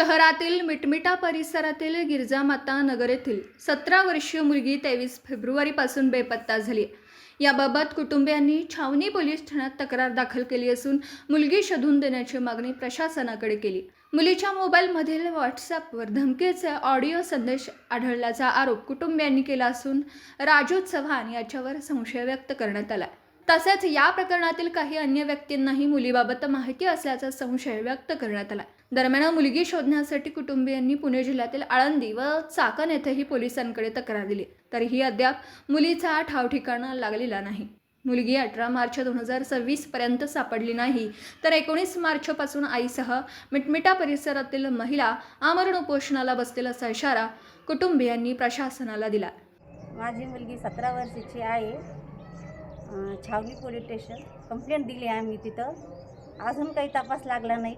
शहरातील मिटमिटा परिसरातील गिरजामाता नगर येथील 17 वर्षीय मुलगी 23 फेब्रुवारीपासून बेपत्ता झाली. याबाबत कुटुंबियांनी छावणी पोलीस ठाण्यात तक्रार दाखल केली असून मुलगी शोधून देण्याची मागणी प्रशासनाकडे केली. मुलीच्या मोबाईलमधील व्हॉट्सअपवर धमकीचे ऑडिओ संदेश आढळल्याचा आरोप कुटुंबियांनी केला असून राजू चव्हाण याच्यावर संशय व्यक्त करण्यात आला. तसेच या प्रकरणातील काही अन्य व्यक्तींनाही मुलीबाबत माहिती असल्याचा संशय व्यक्त करण्यात आला. दरम्यान मुलगी शोधण्यासाठी कुटुंबियांनी पुणे जिल्ह्यातील आळंदी व चाकण येथेही पोलिसांकडे तक्रार दिली, तरीही अद्याप मुलीचा ठाव ठिकाणा लागलेला नाही. मुलगी 18 मार्च 2026 पर्यंत सापडली नाही, तर 19 मार्चपासून आईसह मिटमिटा परिसरातील महिला आमरण उपोषणाला बसतील असा इशारा कुटुंबियांनी प्रशासनाला दिला. माझी मुलगी 17 वर्षाची आहे. छावणी पोलीस स्टेशन कंप्लेंट दिली आम्ही तिथं. अजून काही तपास लागला नाही.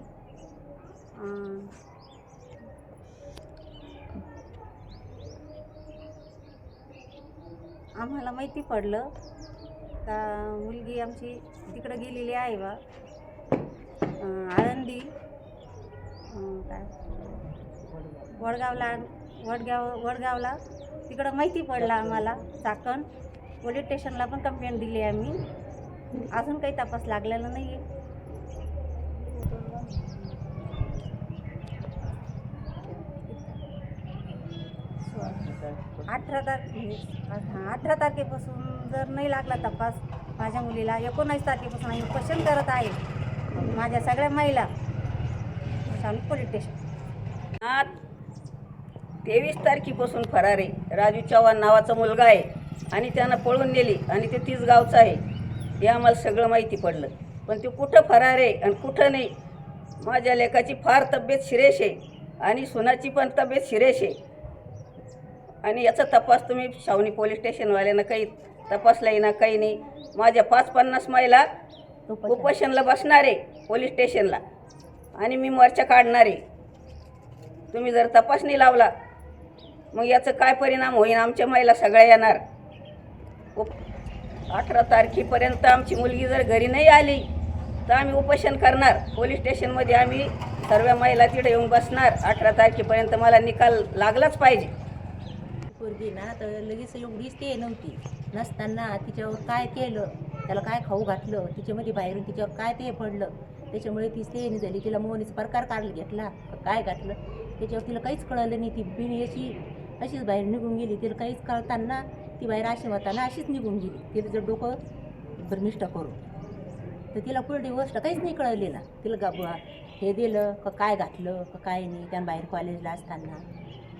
आम्हाला माहिती पडलं का मुलगी आमची तिकडं गेलेली आहे बा आळंदी काय वडगावला तिकडं माहिती पडलं आम्हाला. चाकण पोलीस स्टेशनला पण कंप्लेंट दिली आम्ही. अजून काही तपास लागलेला नाही आहे. 18 तारखेपासून जर नाही लागला तपास माझ्या मुलीला 19 तारखेपासून आम्ही उपोषण करत आहे. माझ्या सगळ्या महिला छावणी पोलीस स्टेशन. 23 तारखेपासून फरार आहे. राजू चव्हाण नावाचा मुलगा आहे आणि त्यानं पळून नेली आणि ते 30 गावचा आहे. हे आम्हाला सगळं माहिती पडलं, पण ते कुठं फरार आहे आणि कुठं नाही. माझ्या लेकाची फार तब्येत सिरेश आहे आणि सुनाची पण तब्येत सिरेश आहे आणि याचा तपास तुम्ही छावणी पोलीस स्टेशनवाल्यांना काही तपासलाही ना काही नाही. माझ्या 50-50 महिला उपोषणला बसणार आहे पोलीस स्टेशनला आणि मी मोर्चा काढणार आहे. तुम्ही जर तपास नाही लावला मग याचं काय परिणाम होईल? आमच्या महिला सगळ्या येणार. 18 तारखेपर्यंत आमची मुलगी जर घरी नाही आली तर आम्ही उपोषण करणार पोलीस स्टेशनमध्ये. आम्ही सर्व महिला तिथे येऊन बसणार. 18 तारखेपर्यंत मला निकाल लागलाच पाहिजे. पोरगी ना तर लगेच एवढीच ते नव्हती नसताना तिच्यावर काय केलं, त्याला काय खाऊ घातलं, तिच्यामध्ये बाहेरून तिच्यावर काय ते पडलं, त्याच्यामुळे ती स्टेनी झाली. तिला मोहनीचा प्रकार काढला घेतला काय घातलं त्याच्यावर तिला काहीच कळलं नाही. ती बिन याची अशीच बाहेर निघून गेली. तिला काहीच कळताना ती बाहेर अशी होताना अशीच निघून गेली. तिला जर डोकं भरमिष्ट करून तर तिला पुढे गोष्ट काहीच नाही कळली ना. तिला गाबा हे दिलं का काय घातलं का काय नाही, त्यानं बाहेर कॉलेजला असताना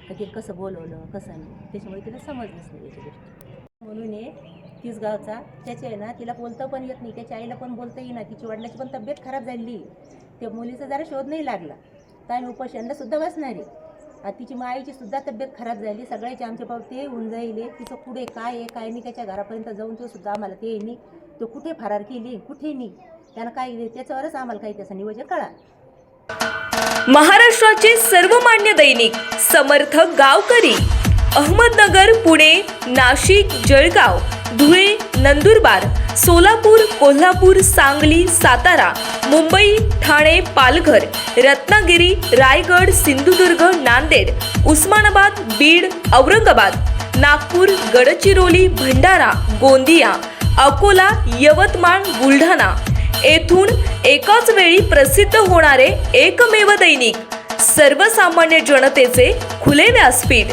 का तिला कसं बोलवलं कसं नाही, त्याच्यामुळे तिला समजलंच नाही याची गोष्ट. म्हणून हे 30 गावचा त्याच्या आहे ना तिला बोलतं पण येत नाही, त्याच्या आईला पण बोलता येईना. तिची वडिलाची पण तब्येत खराब झाली. त्या मुलीचा जरा शोध नाही लागला तर आम्ही उपोषणाला सुद्धा बसणार आहे. तिची आईची सुद्धा तब्येत खराब झाली. सगळ्याचे आमच्या पाव ते होऊन जाईल. तिचं पुढे काय आहे काय नाही त्याच्या घरापर्यंत जाऊन तो सुद्धा आम्हाला ते नाही. तो कुठे फरार केली कुठे नाही त्यानं काय त्याच्यावरच आम्हाला काही त्याचं नियोजन कळा. महाराष्ट्राचे सर्वमान्य दैनिक समर्थ गावकरी अहमदनगर, पुणे, नाशिक, जळगाव, धुळे, नंदुरबार, सोलापूर, कोल्हापूर, सांगली, सातारा, मुंबई, ठाणे, पालघर, रत्नागिरी, रायगड, सिंधुदुर्ग, नांदेड, उस्मानाबाद, बीड, औरंगाबाद, नागपूर, गडचिरोली, भंडारा, गोंदिया, अकोला, यवतमाळ, बुलढाणा येथून एकाच वेळी प्रसिद्ध होणारे एकमेव दैनिक, सर्वसामान्य जनतेचे खुले व्यासपीठ.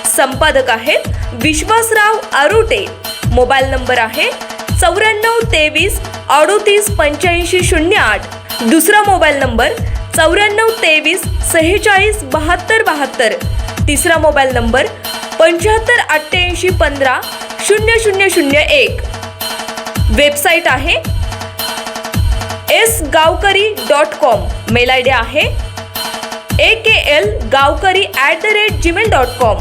संपादक आहेत विश्वासराव आरोटे. मोबाईल नंबर आहे 94 23 38 85 08. दुसरा मोबाईल नंबर 94 23 46 72 72. तिसरा मोबाईल नंबर 75 88 15 0001. वेबसाईट आहे sgavkari.com. मेल आयडी आहे akl gavkari@gmail.com.